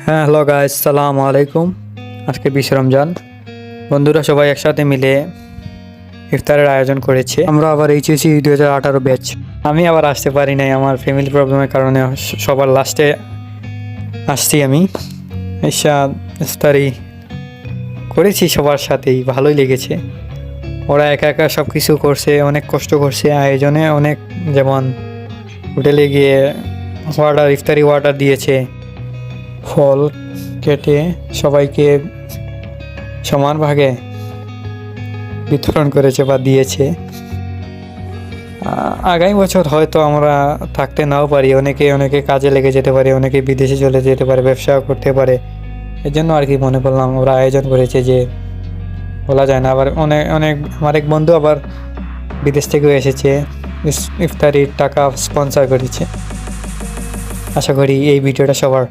হ্যাঁ, hello guys, সালাম আলাইকুম। আজকে 20 রমজান। বন্ধুরা সবাই একসাথে মিলে ইফতারের আয়োজন করেছে। আমরা আবার এইচএসি 2018 ব্যাচ। আমি আবার আসতে পারি নাই, আমার ফ্যামিলি প্রবলেমের কারণে সবার লাস্টে আসছি আমি। এসা ইফতারি করেছি সবার সাথেই, ভালোই লেগেছে। ওরা একা একা সব কিছু করছে, অনেক কষ্ট করছে আয়োজনে অনেক। যেমন হোটেলে গিয়ে ইফতারি অর্ডার দিয়েছে, ফল কেটে সবাইকে সমান ভাগে বিতরণ করেছে বা দিয়েছে। আগামী বছর হয়তো আমরা থাকতে নাও পারি, অনেকে কাজে লেগে যেতে পারে, অনেকে বিদেশে চলে যেতে পারে, ব্যবসা করতে পারে। এর জন্য আর কি মনে করলাম ওরা আয়োজন করেছে, যে বলা যায় না। আবার অনেক আমার এক বন্ধু আবার বিদেশ থেকেও এসেছে, ইফতারির টাকা স্পন্সর করেছে। আশা করি এই ভিডিওটা সবার